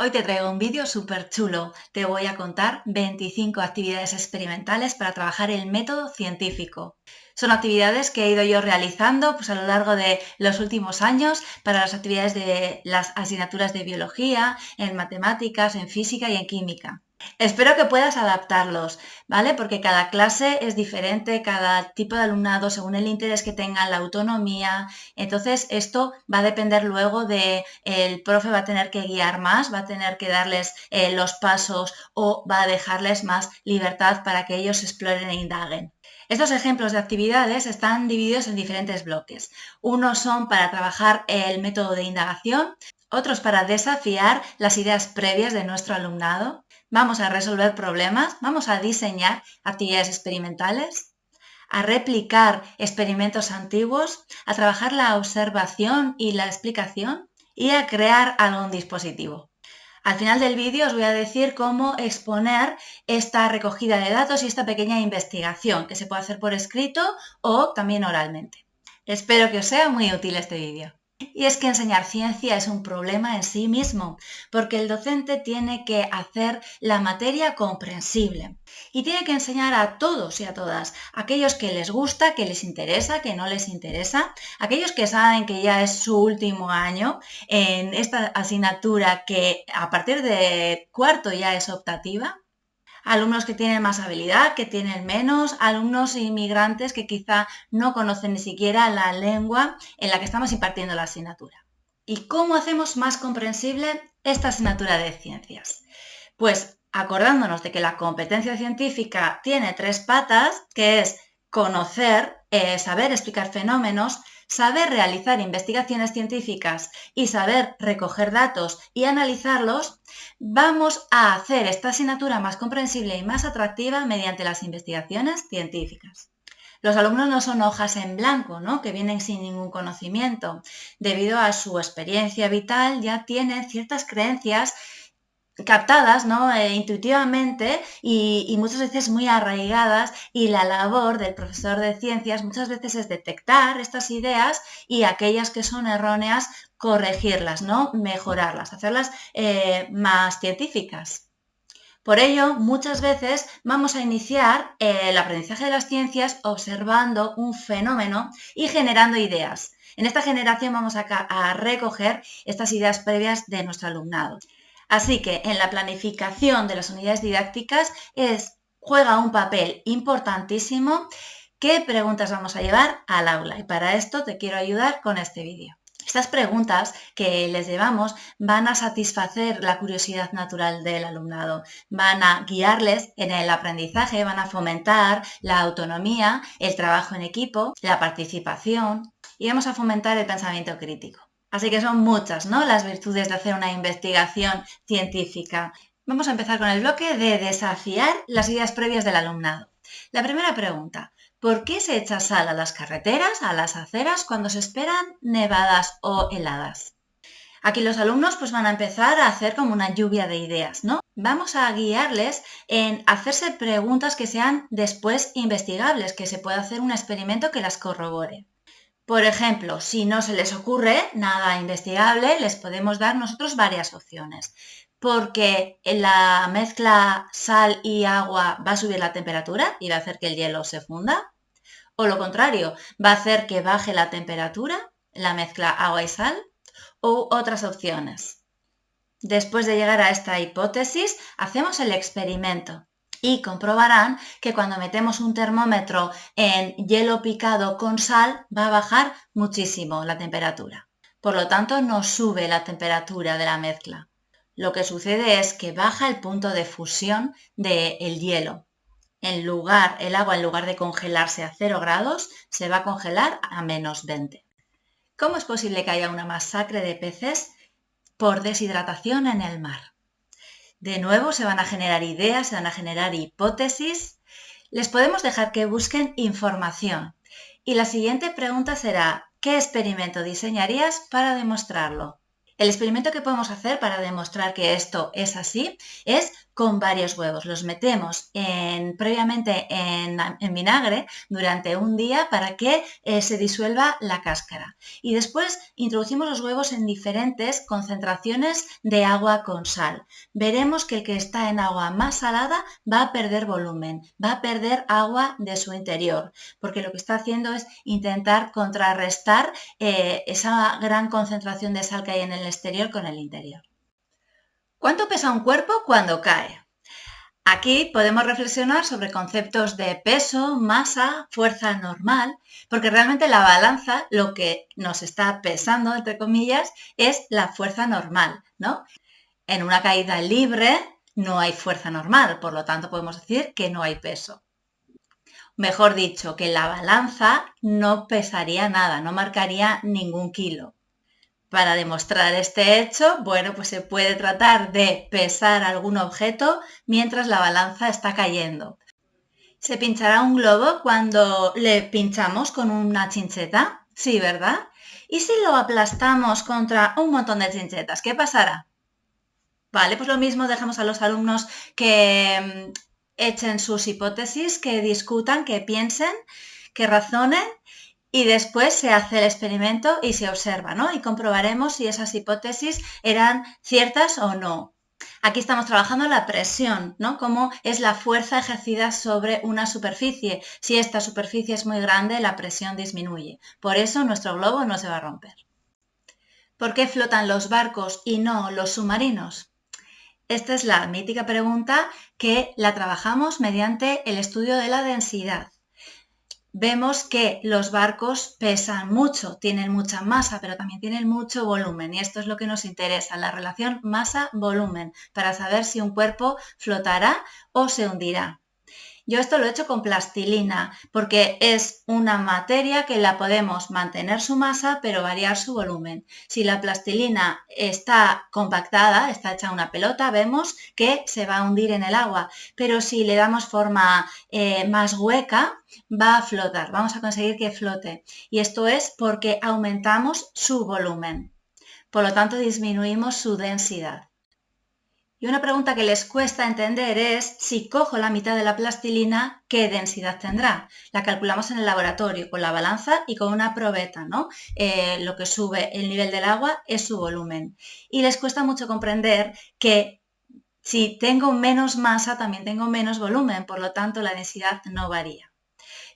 Hoy te traigo un vídeo súper chulo. Te voy a contar 25 actividades experimentales para trabajar el método científico. Son actividades que he ido yo realizando a lo largo de los últimos años para las actividades de las asignaturas de biología, en matemáticas, en física y en química. Espero que puedas adaptarlos, ¿vale? Porque cada clase es diferente, cada tipo de alumnado, según el interés que tengan, la autonomía. Entonces, esto va a depender luego de el profe va a tener que guiar más, va a tener que darles los pasos o va a dejarles más libertad para que ellos exploren e indaguen. Estos ejemplos de actividades están divididos en diferentes bloques. Unos son para trabajar el método de indagación, otros para desafiar las ideas previas de nuestro alumnado. Vamos a resolver problemas, vamos a diseñar actividades experimentales, a replicar experimentos antiguos, a trabajar la observación y la explicación y a crear algún dispositivo. Al final del vídeo os voy a decir cómo exponer esta recogida de datos y esta pequeña investigación que se puede hacer por escrito o también oralmente. Espero que os sea muy útil este vídeo. Y es que enseñar ciencia es un problema en sí mismo, porque el docente tiene que hacer la materia comprensible y tiene que enseñar a todos y a todas, aquellos que les gusta, que les interesa, que no les interesa, aquellos que saben que ya es su último año en esta asignatura que a partir de cuarto ya es optativa. Alumnos que tienen más habilidad, que tienen menos, alumnos inmigrantes que quizá no conocen ni siquiera la lengua en la que estamos impartiendo la asignatura. ¿Y cómo hacemos más comprensible esta asignatura de ciencias? Pues acordándonos de que la competencia científica tiene 3 patas, que es conocer, saber explicar fenómenos, saber realizar investigaciones científicas y saber recoger datos y analizarlos, vamos a hacer esta asignatura más comprensible y más atractiva mediante las investigaciones científicas. Los alumnos no son hojas en blanco, ¿no?, que vienen sin ningún conocimiento. Debido a su experiencia vital ya tienen ciertas creencias captadas, ¿no?, intuitivamente y muchas veces muy arraigadas, y la labor del profesor de ciencias muchas veces es detectar estas ideas y aquellas que son erróneas corregirlas, ¿no?, mejorarlas, hacerlas más científicas. Por ello, muchas veces vamos a iniciar el aprendizaje de las ciencias observando un fenómeno y generando ideas. En esta generación vamos a recoger estas ideas previas de nuestro alumnado. Así que en la planificación de las unidades didácticas juega un papel importantísimo qué preguntas vamos a llevar al aula, y para esto te quiero ayudar con este vídeo. Estas preguntas que les llevamos van a satisfacer la curiosidad natural del alumnado, van a guiarles en el aprendizaje, van a fomentar la autonomía, el trabajo en equipo, la participación y vamos a fomentar el pensamiento crítico. Así que son muchas, ¿no?, las virtudes de hacer una investigación científica. Vamos a empezar con el bloque de desafiar las ideas previas del alumnado. La primera pregunta: ¿por qué se echa sal a las carreteras, a las aceras, cuando se esperan nevadas o heladas? Aquí los alumnos van a empezar a hacer como una lluvia de ideas, ¿no? Vamos a guiarles en hacerse preguntas que sean después investigables, que se pueda hacer un experimento que las corrobore. Por ejemplo, si no se les ocurre nada investigable, les podemos dar nosotros varias opciones. Porque la mezcla sal y agua va a subir la temperatura y va a hacer que el hielo se funda. O lo contrario, va a hacer que baje la temperatura, la mezcla agua y sal. U otras opciones. Después de llegar a esta hipótesis, hacemos el experimento. Y comprobarán que cuando metemos un termómetro en hielo picado con sal va a bajar muchísimo la temperatura. Por lo tanto, no sube la temperatura de la mezcla. Lo que sucede es que baja el punto de fusión del hielo. El agua, en lugar de congelarse a 0 grados, se va a congelar a -20. ¿Cómo es posible que haya una masacre de peces por deshidratación en el mar? De nuevo se van a generar ideas, se van a generar hipótesis. Les podemos dejar que busquen información. Y la siguiente pregunta será: ¿qué experimento diseñarías para demostrarlo? El experimento que podemos hacer para demostrar que esto es así es con varios huevos. Los metemos previamente en vinagre durante un día para que se disuelva la cáscara. Y después introducimos los huevos en diferentes concentraciones de agua con sal. Veremos que el que está en agua más salada va a perder volumen, va a perder agua de su interior, porque lo que está haciendo es intentar contrarrestar esa gran concentración de sal que hay en el exterior con el interior. ¿Cuánto pesa un cuerpo cuando cae? Aquí podemos reflexionar sobre conceptos de peso, masa, fuerza normal, porque realmente la balanza lo que nos está pesando, entre comillas, es la fuerza normal, ¿no? En una caída libre no hay fuerza normal, por lo tanto podemos decir que no hay peso. Mejor dicho, que la balanza no pesaría nada, no marcaría ningún kilo. Para demostrar este hecho, bueno, pues se puede tratar de pesar algún objeto mientras la balanza está cayendo. ¿Se pinchará un globo cuando le pinchamos con una chincheta? Sí, ¿verdad? ¿Y si lo aplastamos contra un montón de chinchetas? ¿Qué pasará? Vale, pues lo mismo dejamos a los alumnos que echen sus hipótesis, que discutan, que piensen, que razonen y después se hace el experimento y se observa, ¿no? Y comprobaremos si esas hipótesis eran ciertas o no. Aquí estamos trabajando la presión, ¿no? Cómo es la fuerza ejercida sobre una superficie. Si esta superficie es muy grande, la presión disminuye. Por eso nuestro globo no se va a romper. ¿Por qué flotan los barcos y no los submarinos? Esta es la mítica pregunta que la trabajamos mediante el estudio de la densidad. Vemos que los barcos pesan mucho, tienen mucha masa, pero también tienen mucho volumen. Y esto es lo que nos interesa, la relación masa-volumen, para saber si un cuerpo flotará o se hundirá. Yo esto lo he hecho con plastilina, porque es una materia que la podemos mantener su masa, pero variar su volumen. Si la plastilina está compactada, está hecha una pelota, vemos que se va a hundir en el agua. Pero si le damos forma más hueca, va a flotar, vamos a conseguir que flote. Y esto es porque aumentamos su volumen. Por lo tanto, disminuimos su densidad. Y una pregunta que les cuesta entender es, si cojo la mitad de la plastilina, ¿qué densidad tendrá? La calculamos en el laboratorio con la balanza y con una probeta, ¿no? Lo que sube el nivel del agua es su volumen. Y les cuesta mucho comprender que si tengo menos masa, también tengo menos volumen, por lo tanto la densidad no varía.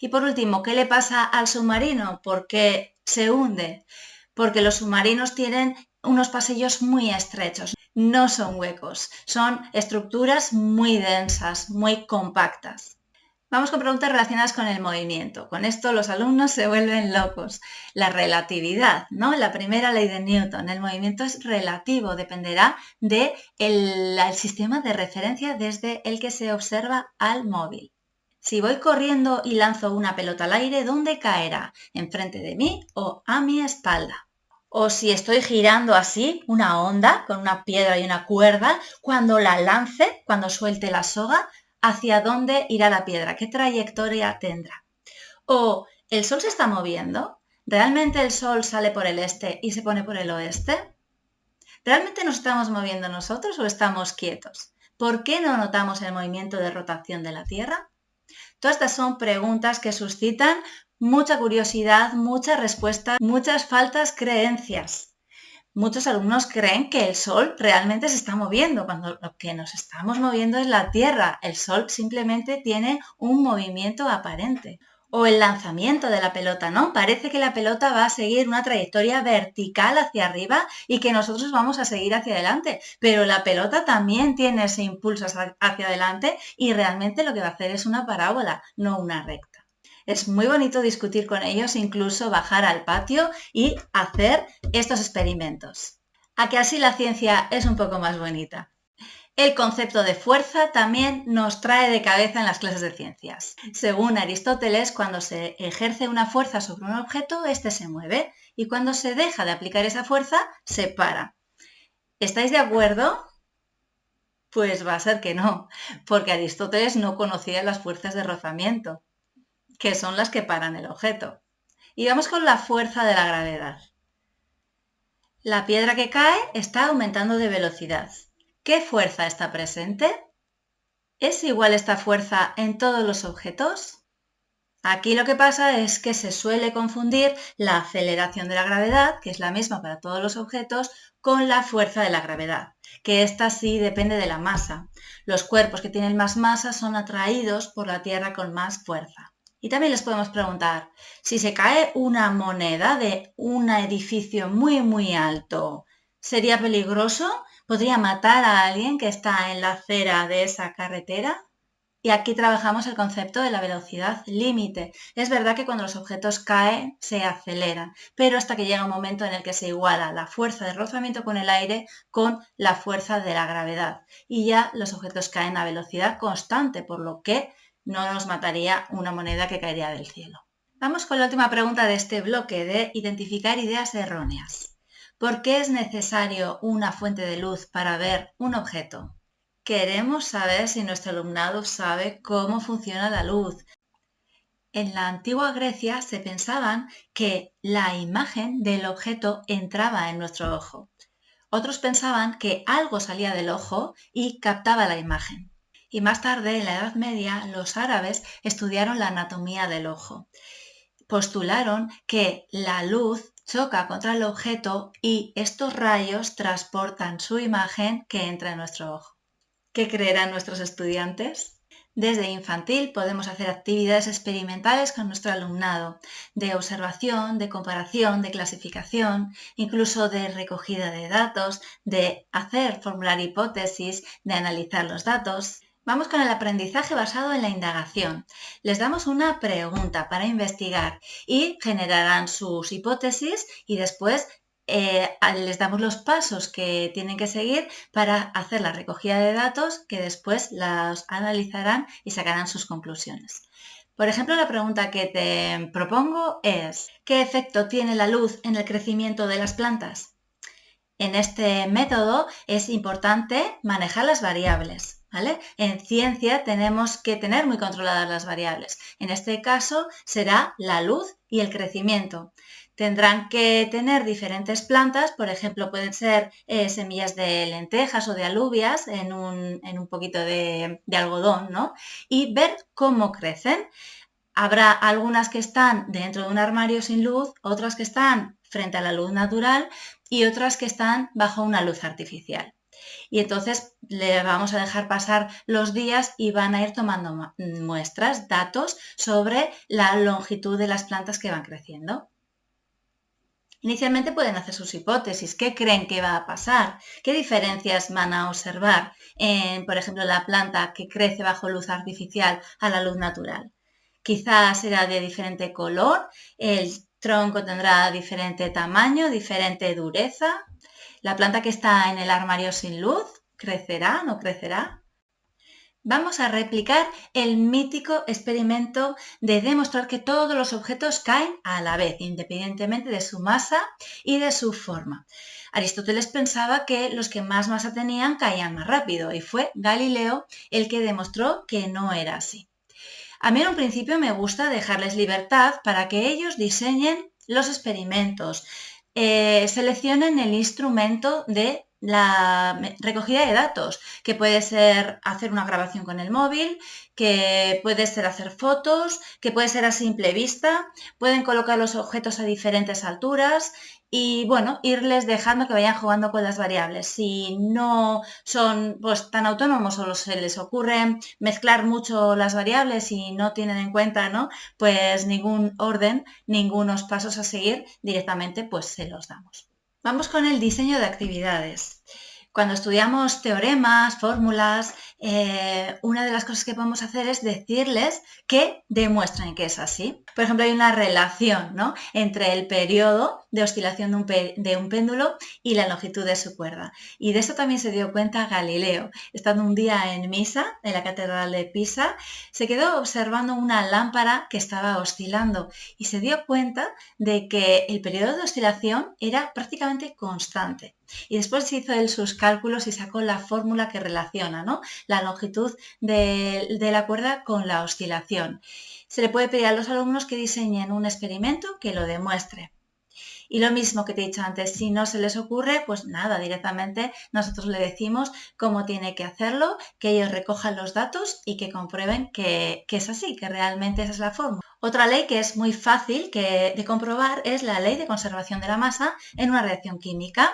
Y por último, ¿qué le pasa al submarino? ¿Por qué se hunde? Porque los submarinos tienen unos pasillos muy estrechos, no son huecos, son estructuras muy densas, muy compactas. Vamos con preguntas relacionadas con el movimiento. Con esto los alumnos se vuelven locos. La relatividad, ¿no? La primera ley de Newton. El movimiento es relativo, dependerá del sistema de referencia desde el que se observa al móvil. Si voy corriendo y lanzo una pelota al aire, ¿dónde caerá? ¿Enfrente de mí o a mi espalda? O si estoy girando así, una onda con una piedra y una cuerda, cuando la lance, cuando suelte la soga, ¿hacia dónde irá la piedra? ¿Qué trayectoria tendrá? O ¿el sol se está moviendo? ¿Realmente el sol sale por el este y se pone por el oeste? ¿Realmente nos estamos moviendo nosotros o estamos quietos? ¿Por qué no notamos el movimiento de rotación de la Tierra? Todas estas son preguntas que suscitan mucha curiosidad, muchas respuestas, muchas falsas creencias. Muchos alumnos creen que el Sol realmente se está moviendo, cuando lo que nos estamos moviendo es la Tierra. El Sol simplemente tiene un movimiento aparente. O el lanzamiento de la pelota, ¿no? Parece que la pelota va a seguir una trayectoria vertical hacia arriba y que nosotros vamos a seguir hacia adelante, pero la pelota también tiene ese impulso hacia adelante y realmente lo que va a hacer es una parábola, no una recta. Es muy bonito discutir con ellos, incluso bajar al patio y hacer estos experimentos. ¿A que así la ciencia es un poco más bonita? El concepto de fuerza también nos trae de cabeza en las clases de ciencias. Según Aristóteles, cuando se ejerce una fuerza sobre un objeto, éste se mueve y cuando se deja de aplicar esa fuerza, se para. ¿Estáis de acuerdo? Pues va a ser que no, porque Aristóteles no conocía las fuerzas de rozamiento, que son las que paran el objeto. Y vamos con la fuerza de la gravedad. La piedra que cae está aumentando de velocidad. ¿Qué fuerza está presente? ¿Es igual esta fuerza en todos los objetos? Aquí lo que pasa es que se suele confundir la aceleración de la gravedad, que es la misma para todos los objetos, con la fuerza de la gravedad, que esta sí depende de la masa. Los cuerpos que tienen más masa son atraídos por la Tierra con más fuerza. Y también les podemos preguntar, si se cae una moneda de un edificio muy alto, ¿sería peligroso? ¿Podría matar a alguien que está en la acera de esa carretera? Y aquí trabajamos el concepto de la velocidad límite. Es verdad que cuando los objetos caen se aceleran, pero hasta que llega un momento en el que se iguala la fuerza de rozamiento con el aire con la fuerza de la gravedad. Y ya los objetos caen a velocidad constante, por lo que no nos mataría una moneda que caería del cielo. Vamos con la última pregunta de este bloque de identificar ideas erróneas. ¿Por qué es necesario una fuente de luz para ver un objeto? Queremos saber si nuestro alumnado sabe cómo funciona la luz. En la antigua Grecia se pensaban que la imagen del objeto entraba en nuestro ojo. Otros pensaban que algo salía del ojo y captaba la imagen. Y más tarde, en la Edad Media, los árabes estudiaron la anatomía del ojo. Postularon que la luz choca contra el objeto y estos rayos transportan su imagen que entra en nuestro ojo. ¿Qué creerán nuestros estudiantes? Desde infantil podemos hacer actividades experimentales con nuestro alumnado, de observación, de comparación, de clasificación, incluso de recogida de datos, de formular hipótesis, de analizar los datos. Vamos con el aprendizaje basado en la indagación. Les damos una pregunta para investigar y generarán sus hipótesis y después les damos los pasos que tienen que seguir para hacer la recogida de datos que después las analizarán y sacarán sus conclusiones. Por ejemplo, la pregunta que te propongo es, ¿qué efecto tiene la luz en el crecimiento de las plantas? En este método es importante manejar las variables, ¿vale? En ciencia tenemos que tener muy controladas las variables. En este caso será la luz y el crecimiento. Tendrán que tener diferentes plantas, por ejemplo, pueden ser semillas de lentejas o de alubias en un poquito de algodón, ¿no? Y ver cómo crecen. Habrá algunas que están dentro de un armario sin luz, otras que están frente a la luz natural y otras que están bajo una luz artificial. Y entonces le vamos a dejar pasar los días y van a ir tomando muestras, datos sobre la longitud de las plantas que van creciendo. Inicialmente pueden hacer sus hipótesis. ¿Qué creen que va a pasar? ¿Qué diferencias van a observar en, por ejemplo, la planta que crece bajo luz artificial a la luz natural? Quizás será de diferente color, el tronco tendrá diferente tamaño, diferente dureza. La planta que está en el armario sin luz, ¿crecerá? ¿No crecerá? Vamos a replicar el mítico experimento de demostrar que todos los objetos caen a la vez, independientemente de su masa y de su forma. Aristóteles pensaba que los que más masa tenían caían más rápido y fue Galileo el que demostró que no era así. A mí en un principio me gusta dejarles libertad para que ellos diseñen los experimentos, seleccionen el instrumento de la recogida de datos, que puede ser hacer una grabación con el móvil, que puede ser hacer fotos, que puede ser a simple vista, pueden colocar los objetos a diferentes alturas y bueno, irles dejando que vayan jugando con las variables. Si no son pues, tan autónomos o se les ocurre mezclar mucho las variables y no tienen en cuenta, ¿no? Pues ningún orden, ningunos pasos a seguir, directamente pues se los damos. Vamos con el diseño de actividades. Cuando estudiamos teoremas, fórmulas, una de las cosas que podemos hacer es decirles que demuestren que es así. Por ejemplo, hay una relación, ¿no?, entre el periodo de oscilación de un péndulo y la longitud de su cuerda. Y de eso también se dio cuenta Galileo. Estando un día en misa, en la catedral de Pisa, se quedó observando una lámpara que estaba oscilando y se dio cuenta de que el periodo de oscilación era prácticamente constante. Y después hizo él sus cálculos y sacó la fórmula que relaciona, ¿no?, la longitud de la cuerda con la oscilación. Se le puede pedir a los alumnos que diseñen un experimento que lo demuestre. Y lo mismo que te he dicho antes, si no se les ocurre, pues nada, directamente nosotros le decimos cómo tiene que hacerlo, que ellos recojan los datos y que comprueben que es así, que realmente esa es la fórmula. Otra ley que es muy fácil de comprobar es la ley de conservación de la masa en una reacción química.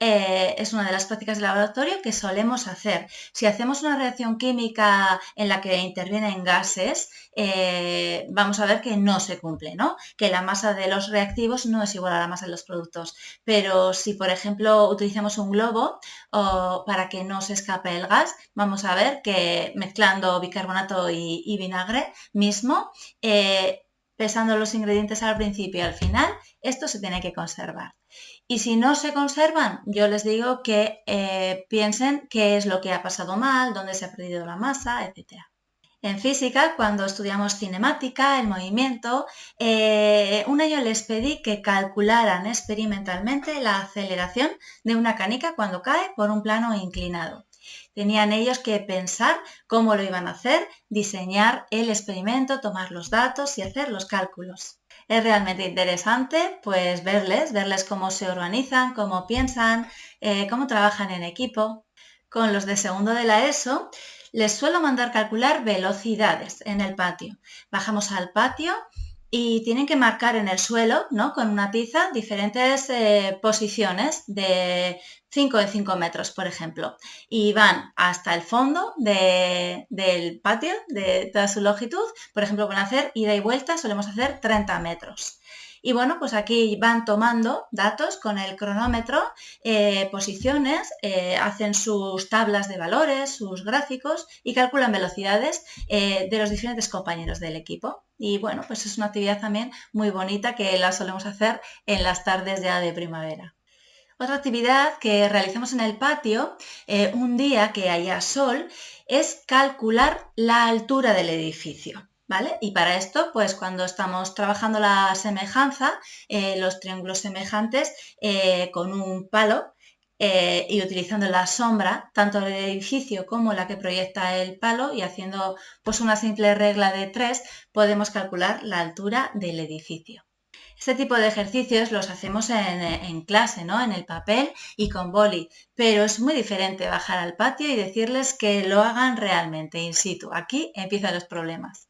Es una de las prácticas de laboratorio que solemos hacer. Si hacemos una reacción química en la que intervienen gases, vamos a ver que no se cumple, ¿no? Que la masa de los reactivos no es igual a la masa de los productos. Pero si, por ejemplo, utilizamos un globo para que no se escape el gas, vamos a ver que mezclando bicarbonato y vinagre mismo, pesando los ingredientes al principio y al final, esto se tiene que conservar. Y si no se conservan, yo les digo que piensen qué es lo que ha pasado mal, dónde se ha perdido la masa, etc. En física, cuando estudiamos cinemática, el movimiento, un año les pedí que calcularan experimentalmente la aceleración de una canica cuando cae por un plano inclinado. Tenían ellos que pensar cómo lo iban a hacer, diseñar el experimento, tomar los datos y hacer los cálculos. Es realmente interesante pues verles cómo se organizan, cómo piensan, cómo trabajan en equipo. Con los de segundo de la ESO les suelo mandar calcular velocidades en el patio. Bajamos al patio y tienen que marcar en el suelo, ¿no?, con una tiza diferentes posiciones de 5 metros, por ejemplo. Y van hasta el fondo del patio, de toda su longitud. Por ejemplo, van a hacer ida y vuelta, solemos hacer 30 metros. Y bueno, pues aquí van tomando datos con el cronómetro, posiciones, hacen sus tablas de valores, sus gráficos y calculan velocidades de los diferentes compañeros del equipo. Y bueno, pues es una actividad también muy bonita que la solemos hacer en las tardes ya de primavera. Otra actividad que realizamos en el patio, un día que haya sol, es calcular la altura del edificio, ¿vale? Y para esto, pues cuando estamos trabajando la semejanza, los triángulos semejantes, con un palo y utilizando la sombra, tanto del edificio como la que proyecta el palo, y haciendo pues una simple regla de 3, podemos calcular la altura del edificio. Este tipo de ejercicios los hacemos en clase, ¿no?, en el papel y con boli, pero es muy diferente bajar al patio y decirles que lo hagan realmente in situ. Aquí empiezan los problemas.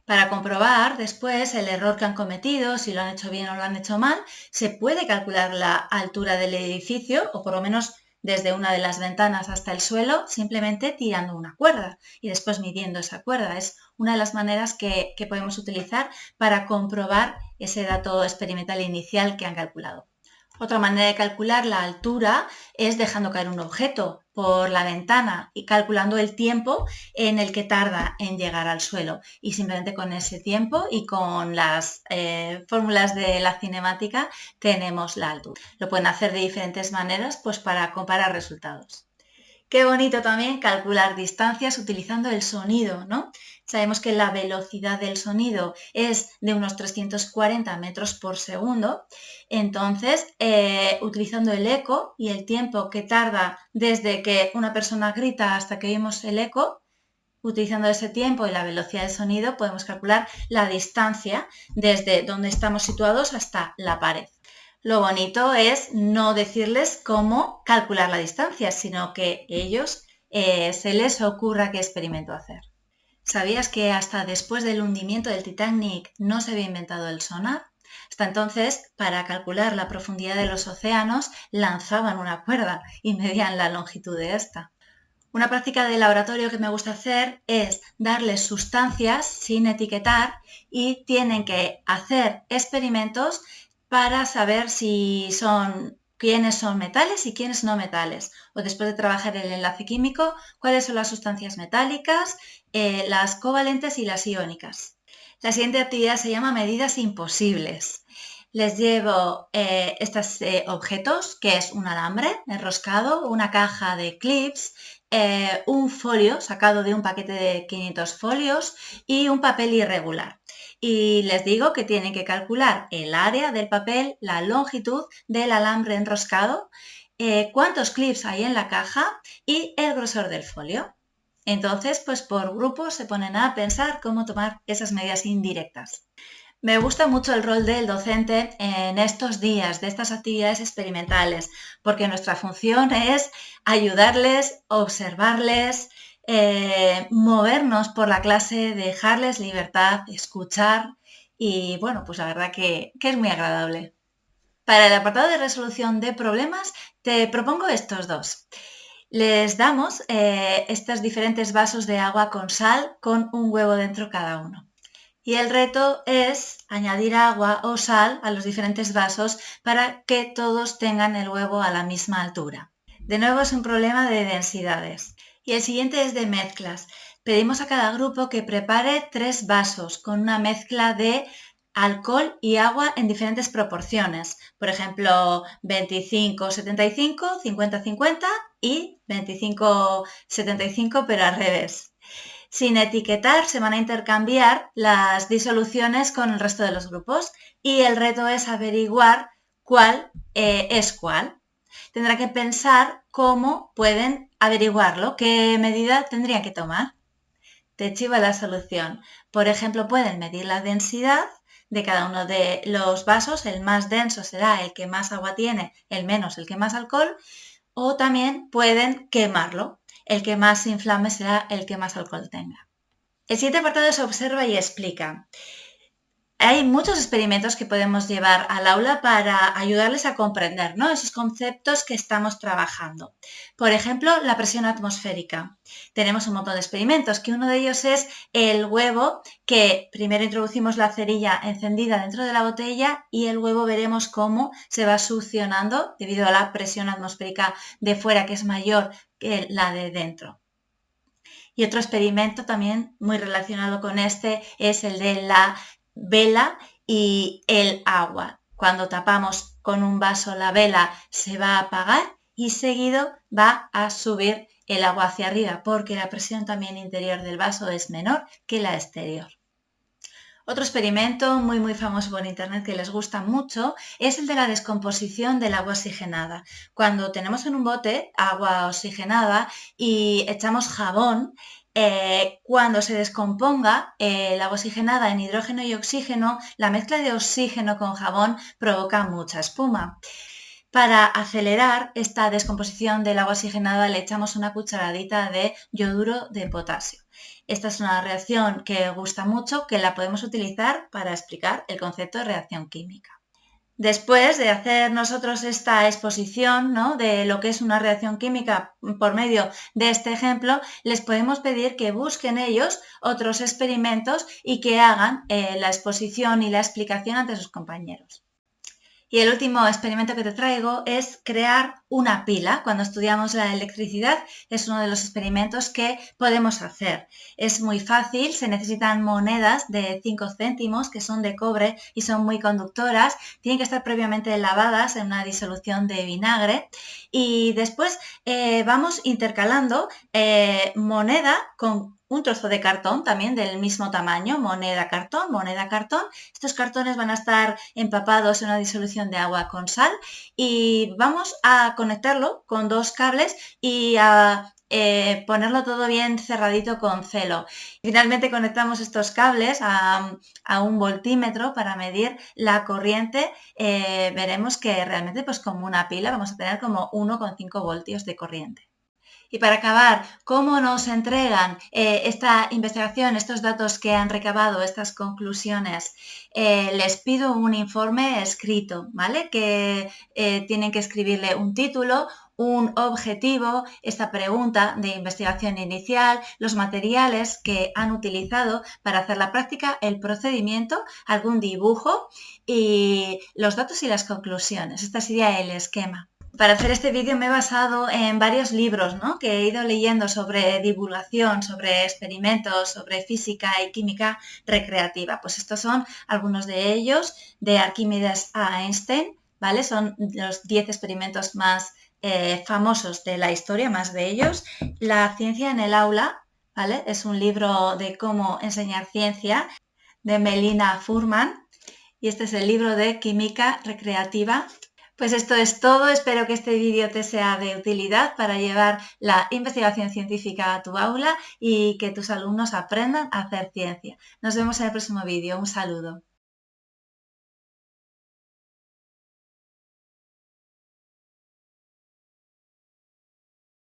Para comprobar después el error que han cometido, si lo han hecho bien o lo han hecho mal, se puede calcular la altura del edificio, o por lo menos desde una de las ventanas hasta el suelo, simplemente tirando una cuerda y después midiendo esa cuerda. Es una de las maneras que podemos utilizar para comprobar ese dato experimental inicial que han calculado. Otra manera de calcular la altura es dejando caer un objeto por la ventana y calculando el tiempo en el que tarda en llegar al suelo. Y simplemente con ese tiempo y con las fórmulas de la cinemática tenemos la altura. Lo pueden hacer de diferentes maneras, pues para comparar resultados. Qué bonito también calcular distancias utilizando el sonido, ¿no? Sabemos que la velocidad del sonido es de unos 340 metros por segundo. Entonces, utilizando el eco y el tiempo que tarda desde que una persona grita hasta que oímos el eco, utilizando ese tiempo y la velocidad del sonido, podemos calcular la distancia desde donde estamos situados hasta la pared. Lo bonito es no decirles cómo calcular la distancia, sino que ellos se les ocurra qué experimento hacer. ¿Sabías que hasta después del hundimiento del Titanic no se había inventado el sonar? Hasta entonces, para calcular la profundidad de los océanos, lanzaban una cuerda y medían la longitud de esta. Una práctica de laboratorio que me gusta hacer es darles sustancias sin etiquetar y tienen que hacer experimentos para saber quiénes son metales y quiénes no metales. O después de trabajar el enlace químico, cuáles son las sustancias metálicas, las covalentes y las iónicas. La siguiente actividad se llama medidas imposibles. Les llevo estos objetos, que es un alambre enroscado, una caja de clips, un folio sacado de un paquete de 500 folios y un papel irregular. Y les digo que tienen que calcular el área del papel, la longitud del alambre enroscado, cuántos clips hay en la caja y el grosor del folio. Entonces, pues por grupos se ponen a pensar cómo tomar esas medidas indirectas. Me gusta mucho el rol del docente en estos días de estas actividades experimentales, porque nuestra función es ayudarles, observarles, movernos por la clase, dejarles libertad, escuchar y bueno, pues la verdad que es muy agradable. Para el apartado de resolución de problemas te propongo estos dos. Les damos estos diferentes vasos de agua con sal con un huevo dentro cada uno. Y el reto es añadir agua o sal a los diferentes vasos para que todos tengan el huevo a la misma altura. De nuevo es un problema de densidades. Y el siguiente es de mezclas. Pedimos a cada grupo que prepare 3 vasos con una mezcla de alcohol y agua en diferentes proporciones. Por ejemplo, 25-75, 50-50 y 25-75 pero al revés. Sin etiquetar se van a intercambiar las disoluciones con el resto de los grupos y el reto es averiguar cuál es cuál. Tendrá que pensar cómo pueden averiguarlo, qué medida tendrían que tomar. Te chivo la solución. Por ejemplo, pueden medir la densidad de cada uno de los vasos. El más denso será el que más agua tiene, el menos el que más alcohol. O también pueden quemarlo. El que más se inflame será el que más alcohol tenga. El siguiente apartado es observa y explica. Hay muchos experimentos que podemos llevar al aula para ayudarles a comprender, ¿no?, esos conceptos que estamos trabajando. Por ejemplo, la presión atmosférica. Tenemos un montón de experimentos, que uno de ellos es el huevo, que primero introducimos la cerilla encendida dentro de la botella y el huevo veremos cómo se va succionando debido a la presión atmosférica de fuera, que es mayor que la de dentro. Y otro experimento también muy relacionado con este es el de la vela y el agua. Cuando tapamos con un vaso la vela se va a apagar y seguido va a subir el agua hacia arriba porque la presión también interior del vaso es menor que la exterior. Otro experimento muy famoso por internet que les gusta mucho es el de la descomposición del agua oxigenada. Cuando tenemos en un bote agua oxigenada y echamos jabón, cuando se descomponga el agua oxigenada en hidrógeno y oxígeno, la mezcla de oxígeno con jabón provoca mucha espuma. Para acelerar esta descomposición del agua oxigenada le echamos una cucharadita de yoduro de potasio. Esta es una reacción que gusta mucho, que la podemos utilizar para explicar el concepto de reacción química. Después de hacer nosotros esta exposición, ¿no?, de lo que es una reacción química por medio de este ejemplo, les podemos pedir que busquen ellos otros experimentos y que hagan la exposición y la explicación ante sus compañeros. Y el último experimento que te traigo es crear una pila. Cuando estudiamos la electricidad es uno de los experimentos que podemos hacer. Es muy fácil, se necesitan monedas de 5 céntimos que son de cobre y son muy conductoras. Tienen que estar previamente lavadas en una disolución de vinagre y después vamos intercalando moneda con un trozo de cartón también del mismo tamaño, moneda, cartón. Estos cartones van a estar empapados en una disolución de agua con sal y vamos a conectarlo con 2 cables y a ponerlo todo bien cerradito con celo. Finalmente conectamos estos cables a un voltímetro para medir la corriente. Veremos que realmente, pues como una pila, vamos a tener como 1,5 voltios de corriente. Y para acabar, ¿cómo nos entregan esta investigación, estos datos que han recabado, estas conclusiones? Les pido un informe escrito, ¿vale? Que tienen que escribirle un título, un objetivo, esta pregunta de investigación inicial, los materiales que han utilizado para hacer la práctica, el procedimiento, algún dibujo y los datos y las conclusiones. Este sería el esquema. Para hacer este vídeo me he basado en varios libros, ¿no?, que he ido leyendo sobre divulgación, sobre experimentos, sobre física y química recreativa. Pues estos son algunos de ellos, de Arquímedes a Einstein, ¿vale? Son los 10 experimentos más famosos de la historia, más de ellos. La ciencia en el aula, ¿vale? Es un libro de cómo enseñar ciencia, de Melina Furman. Y este es el libro de química recreativa. Pues esto es todo, espero que este vídeo te sea de utilidad para llevar la investigación científica a tu aula y que tus alumnos aprendan a hacer ciencia. Nos vemos en el próximo vídeo, un saludo.